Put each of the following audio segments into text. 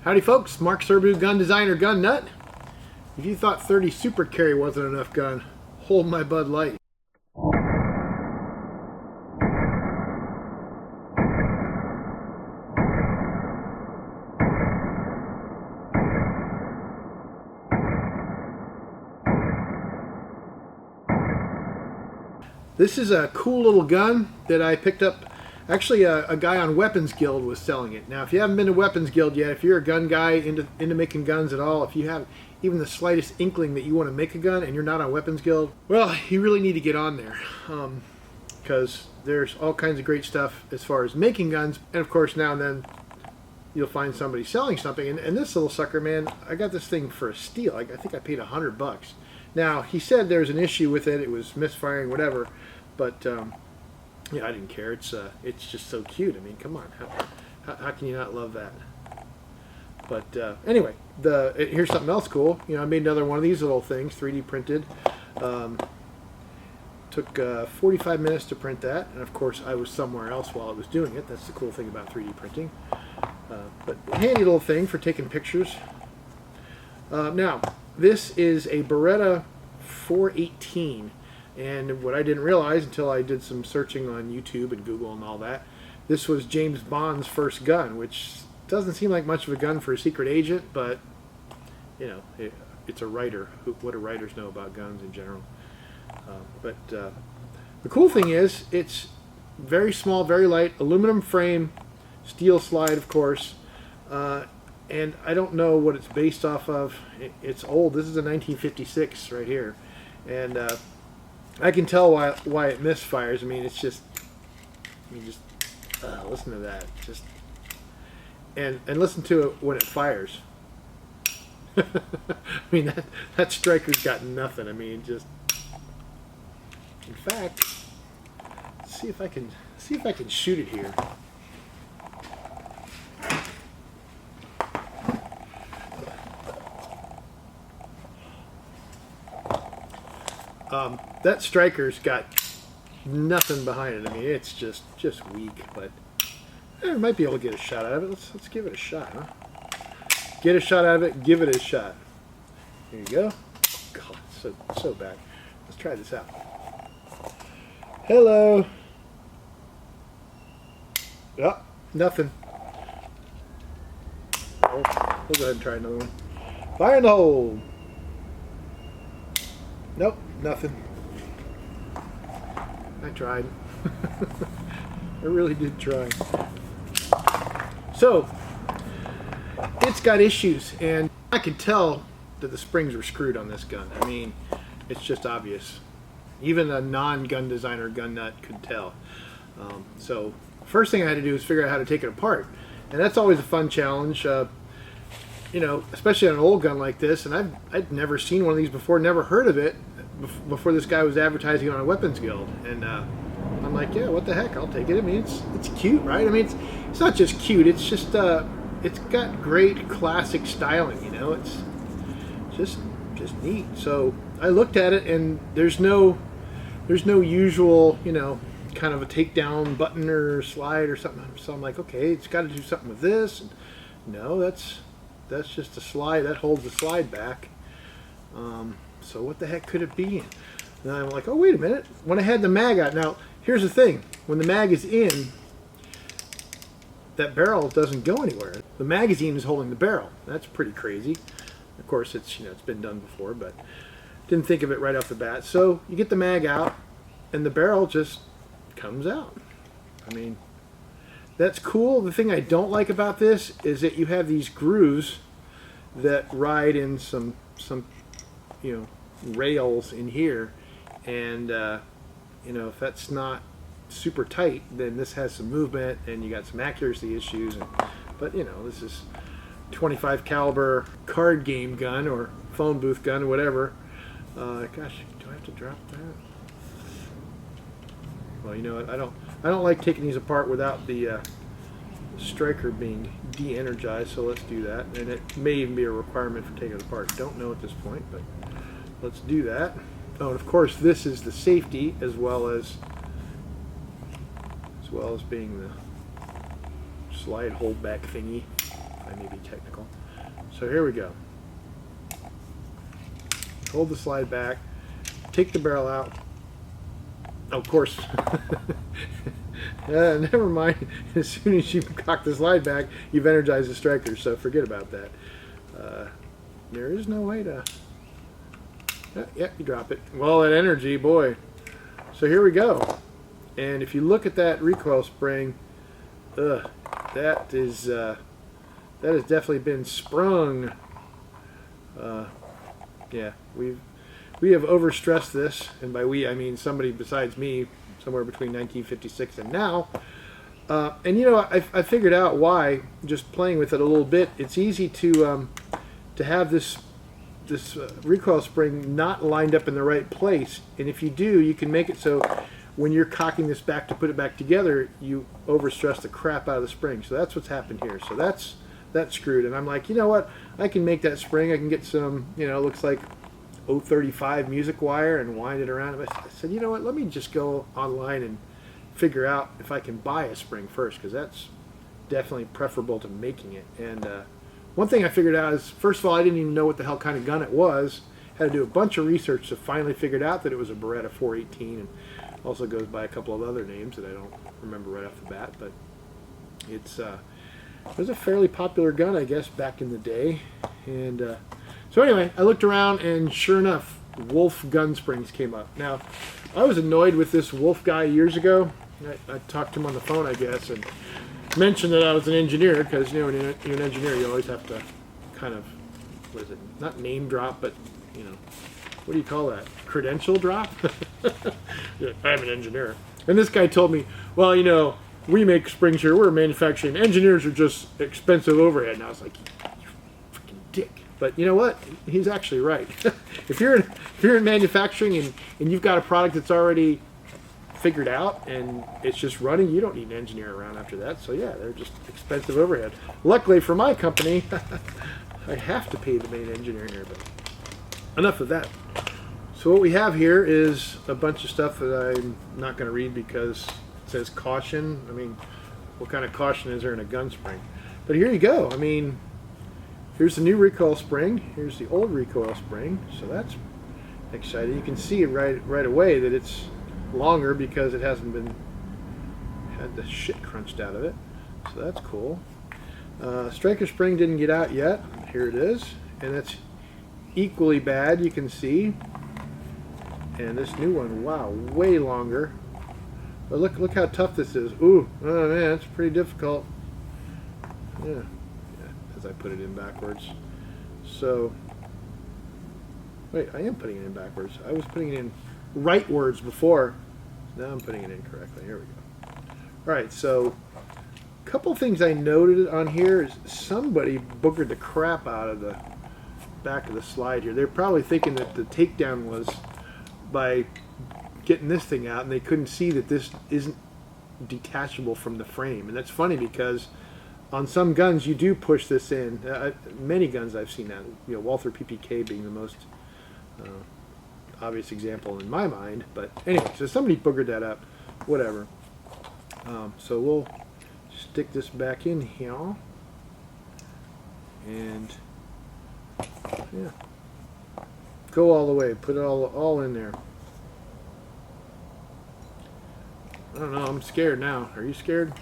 Howdy folks, Mark Serbu, gun designer, gun nut. If you thought 30 super carry wasn't enough gun, hold my Bud Light. This is a cool little gun that I picked up. Actually, a guy on Weapons Guild was selling it. Now, if you haven't been to Weapons Guild yet, if you're a gun guy into making guns at all, if you have even the slightest inkling that you want to make a gun and you're not on Weapons Guild, well, you really need to get on there. Because there's all kinds of great stuff as far as making guns. And of course, now and then, you'll find somebody selling something. And this little sucker, man, I got this thing for a steal. I think I paid $100. Now, he said there's an issue with it. It was misfiring, whatever. But yeah, I didn't care. It's just so cute. I mean, come on, how can you not love that? But anyway, here's something else cool. You know, I made another one of these little things, 3D printed. Took 45 minutes to print that, and of course, I was somewhere else while I was doing it. That's the cool thing about 3D printing. But handy little thing for taking pictures. Now, this is a Beretta 418. And what I didn't realize until I did some searching on YouTube and Google and all that, this was James Bond's first gun, which doesn't seem like much of a gun for a secret agent, but, you know, it's a writer. What do writers know about guns in general? But the cool thing is, it's very small, very light, aluminum frame, steel slide, of course, and I don't know what it's based off of. It's old. This is a 1956 right here, and I can tell why it misfires. I mean, it's just, listen to that. Just and listen to it when it fires. I mean, that striker's got nothing. I mean, just. In fact, let's see if I can shoot it here. That striker's got nothing behind it. I mean, it's just weak, but I might be able to get a shot out of it. Let's give it a shot, huh? Get a shot out of it. Give it a shot. Here you go. God, so bad. Let's try this out. Hello. Oh, nothing. Oh, we'll go ahead and try another one. Fire in the hole. Nope, nothing. I tried. I really did try. So, it's got issues, and I can tell that the springs were screwed on this gun. I mean, it's just obvious. Even a non-gun designer, gun nut could tell. So, first thing I had to do was figure out how to take it apart. And that's always a fun challenge. You know, especially on an old gun like this, and I'd never seen one of these before, never heard of it before this guy was advertising on a Weapons Guild, and I'm like, yeah, what the heck, I'll take it. I mean, it's cute, right? I mean, it's not just cute, it's just it's got great classic styling, you know. It's just neat. So I looked at it, and there's no usual, you know, kind of a takedown button or slide or something. So I'm like, okay, it's got to do something with this. And no, that's just a slide that holds the slide back. So what the heck could it be? And I'm like, oh, wait a minute. When I had the mag out, now here's the thing: when the mag is in, that barrel doesn't go anywhere. The magazine is holding the barrel. That's pretty crazy. Of course, it's been done before, but didn't think of it right off the bat. So you get the mag out, and the barrel just comes out. I mean, that's cool. The thing I don't like about this is that you have these grooves that ride in some you know, rails in here, and you know, if that's not super tight, then this has some movement, and you got some accuracy issues. But you know, this is 25 caliber card game gun or phone booth gun or whatever. Gosh, do I have to drop that? Well, you know what? I don't like taking these apart without the striker being de-energized, so let's do that. And it may even be a requirement for taking it apart. Don't know at this point, but let's do that. Oh, and of course, this is the safety as well as being the slide hold back thingy. I may be technical. So here we go. Hold the slide back, take the barrel out. Oh, of course. Never mind. As soon as you cock the slide back, you've energized the striker, so forget about that. There is no way to... Yeah, you drop it. Well, that energy, boy. So here we go. And if you look at that recoil spring, that has definitely been sprung. Yeah, we have overstressed this, and by we I mean somebody besides me, somewhere between 1956 and now. And you know, I figured out why, just playing with it a little bit. It's easy to have this recoil spring not lined up in the right place, and if you do, you can make it so when you're cocking this back to put it back together, you overstress the crap out of the spring. So that's what's happened here. So that's screwed, and I'm like, you know what, I can make that spring. I can get some, you know, looks like 035 music wire and wind it around. I said, you know what, let me just go online and figure out if I can buy a spring first, because that's definitely preferable to making it. And one thing I figured out is, first of all, I didn't even know what the hell kind of gun it was. Had to do a bunch of research to finally figured out that it was a Beretta 418, and also goes by a couple of other names that I don't remember right off the bat, but it was a fairly popular gun, I guess, back in the day. And so anyway, I looked around, and sure enough, Wolf gun springs came up. Now, I was annoyed with this Wolf guy years ago. I talked to him on the phone, I guess, and mentioned that I was an engineer, because, you know, when you're an engineer, you always have to kind of, what is it, not name drop, but, you know, what do you call that? Credential drop? Yeah, I'm an engineer. And this guy told me, well, you know, we make springs here, we're manufacturing, engineers are just expensive overhead. And I was like, you freaking dick. But you know what? He's actually right. If you're in manufacturing and you've got a product that's already figured out and it's just running, you don't need an engineer around after that. So yeah, they're just expensive overhead. Luckily for my company, I have to pay the main engineer here, but enough of that. So what we have here is a bunch of stuff that I'm not going to read because it says caution. I mean, what kind of caution is there in a gun spring? But here you go. I mean, here's the new recoil spring. Here's the old recoil spring. So that's exciting. You can see right away that it's longer because it hasn't been had the shit crunched out of it. So that's cool. Striker spring didn't get out yet. Here it is, and it's equally bad. You can see. And this new one, wow, way longer. But look how tough this is. Ooh, oh man, it's pretty difficult. Yeah, as I put it in backwards. So, wait, I am putting it in backwards. I was putting it in rightwards before. Now I'm putting it in correctly. Here we go. All right, so a couple things I noted on here is somebody boogered the crap out of the back of the slide here. They're probably thinking that the takedown was by getting this thing out, and they couldn't see that this isn't detachable from the frame. And that's funny because on some guns you do push this in. Many guns I've seen that, you know, Walther PPK being the most obvious example in my mind. But anyway, so somebody boogered that up, whatever. So we'll stick this back in here, and yeah, go all the way, put it all in there. I don't know, I'm scared now. Are you scared? Not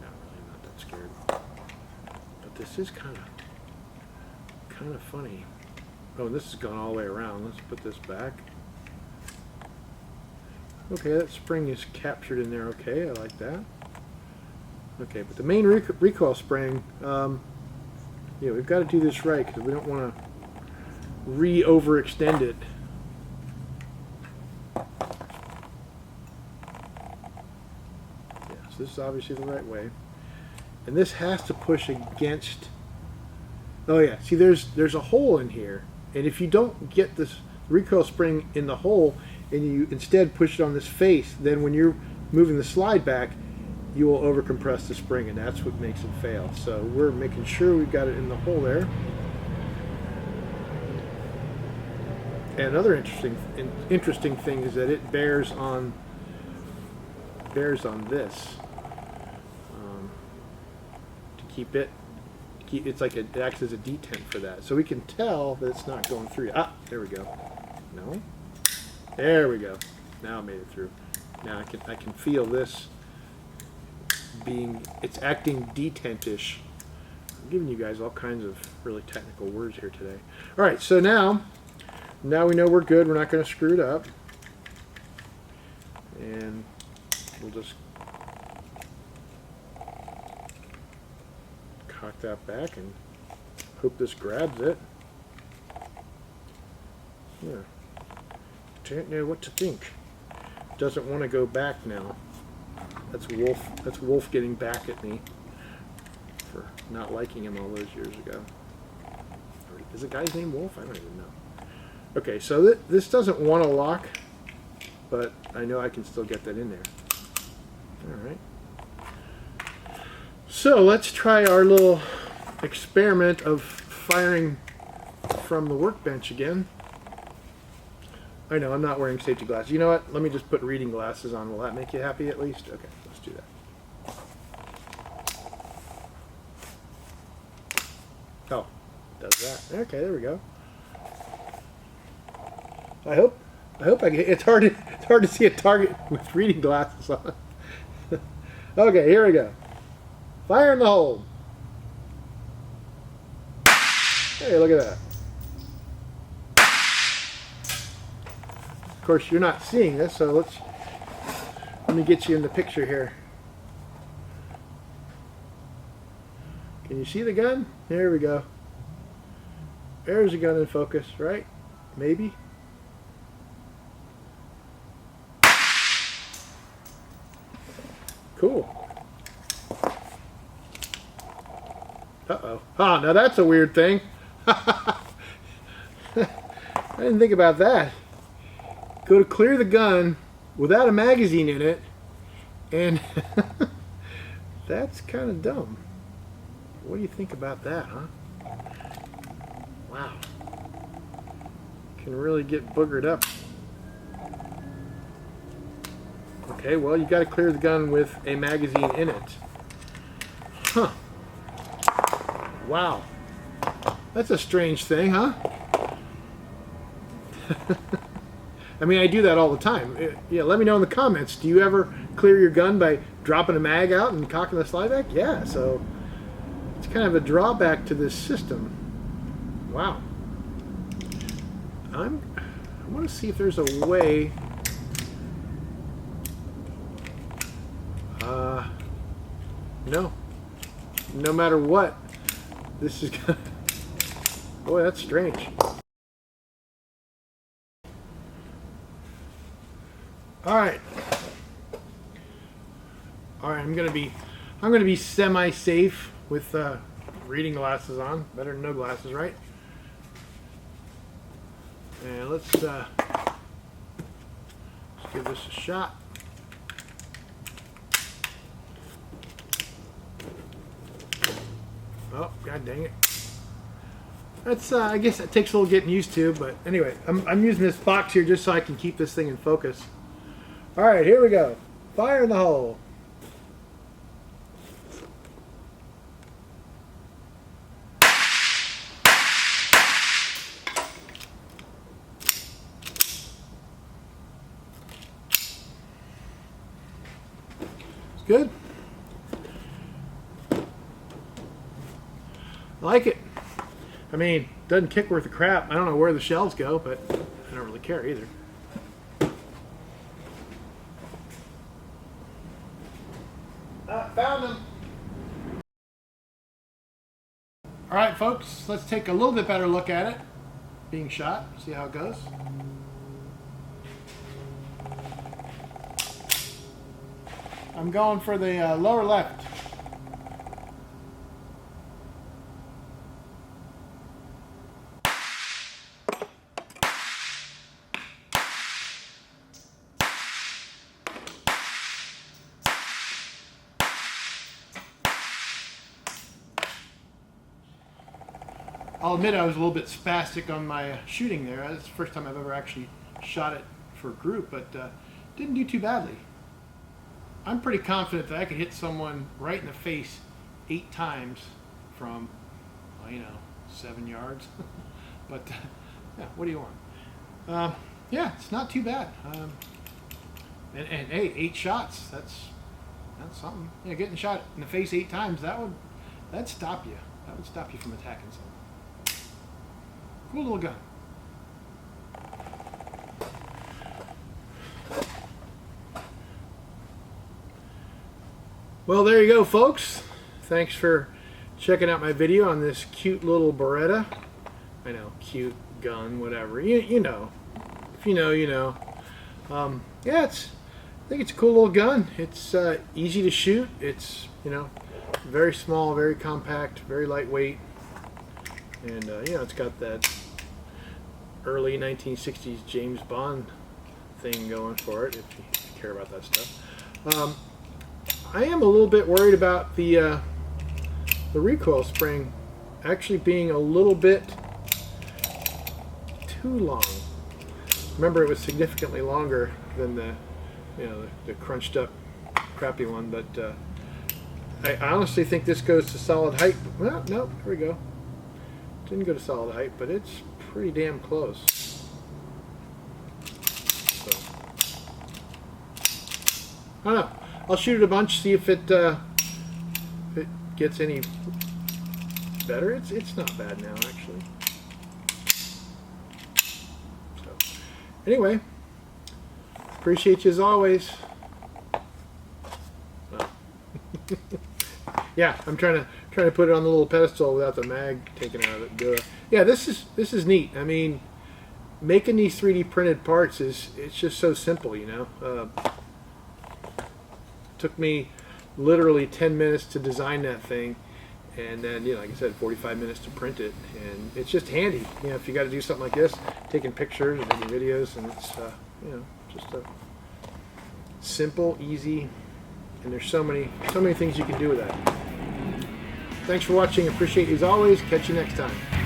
really, not that scared. But this is kind of funny. Oh, and this has gone all the way around. Let's put this back. Okay, that spring is captured in there. Okay, I like that. Okay, but the main recoil spring, yeah, we've got to do this right because we don't want to overextend it. Yeah, so this is obviously the right way, and this has to push against. Oh yeah, see, there's a hole in here, and if you don't get this recoil spring in the hole, and you instead push it on this face, then when you're moving the slide back, you will overcompress the spring, and that's what makes it fail. So we're making sure we've got it in the hole there. And another interesting thing is that it bears on this to keep it it's like it acts as a detent for that. So we can tell that it's not going through. Ah, there we go. No, there we go. Now it made it through. Now I can feel this it's acting detentish. I'm giving you guys all kinds of really technical words here today. All right, so now we know we're good. We're not going to screw it up, and we'll just cock that back and hope this grabs it. Yeah, don't know what to think. Doesn't want to go back now. That's Wolf getting back at me for not liking him all those years ago. Is the guy's name Wolf? I don't even know. Okay, so this doesn't want to lock, but I know I can still get that in there. All right. So let's try our little experiment of firing from the workbench again. I know, I'm not wearing safety glasses. You know what? Let me just put reading glasses on. Will that make you happy at least? Okay, let's do that. Oh, does that. Okay, there we go. I hope I get, it's hard to see a target with reading glasses on. Okay, here we go. Fire in the hole. Hey, look at that. Of course, you're not seeing this, so let me get you in the picture here. Can you see the gun? There we go. There's the gun in focus, right? Maybe. Cool. Uh-oh. Oh, now that's a weird thing. I didn't think about that. Go to clear the gun without a magazine in it, and that's kind of dumb. What do you think about that, huh? Wow. Can really get boogered up. Okay, well, you got to clear the gun with a magazine in it. Huh. Wow. That's a strange thing, huh? I mean, I do that all the time. Yeah, let me know in the comments. Do you ever clear your gun by dropping a mag out and cocking the slide back? Yeah, so it's kind of a drawback to this system. Wow. I want to see if there's a way. No. No matter what, this is gonna. Boy, that's strange. All right. I'm gonna be semi-safe with reading glasses on. Better than no glasses, right? And let's give this a shot. Oh, god dang it. That's I guess it takes a little getting used to, but anyway, I'm using this box here just so I can keep this thing in focus. All right, here we go. Fire in the hole. It's good. I like it. I mean, doesn't kick worth a crap. I don't know where the shells go, but I don't really care either. Found them. All right, folks, let's take a little bit better look at it being shot. See how it goes. I'm going for the lower left. I'll admit I was a little bit spastic on my shooting there. That's the first time I've ever actually shot it for a group, but didn't do too badly. I'm pretty confident that I could hit someone right in the face 8 times from you know, 7 yards. But yeah, what do you want? Yeah, it's not too bad. And hey, 8 shots. That's something. Yeah, getting shot in the face 8 times, that'd stop you. That would stop you from attacking someone. Cool little gun. Well, there you go, folks. Thanks for checking out my video on this cute little Beretta. I know, cute gun, whatever. You know. If you know, you know. Yeah, I think it's a cool little gun. It's easy to shoot. It's, you know, very small, very compact, very lightweight. And, you know, it's got that early 1960s James Bond thing going for it, if you care about that stuff. I am a little bit worried about the recoil spring actually being a little bit too long. Remember, it was significantly longer than the, you know, the crunched up crappy one, but I honestly think this goes to solid height. Well, no, here we go. Didn't go to solid height, but it's pretty damn close. So, I don't know. I'll shoot it a bunch, see if it gets any better. It's not bad now, actually. So, anyway, appreciate you as always. Well, yeah, I'm trying to put it on the little pedestal without the mag taken out of it. Duh. Yeah, this is neat. I mean, making these 3D printed parts it's just so simple, you know. Took me literally 10 minutes to design that thing, and then, you know, like I said, 45 minutes to print it, and it's just handy, you know, if you got to do something like this, taking pictures and making videos, and it's you know, just a simple, easy, and there's so many things you can do with that. Thanks for watching. Appreciate you as always. Catch you next time.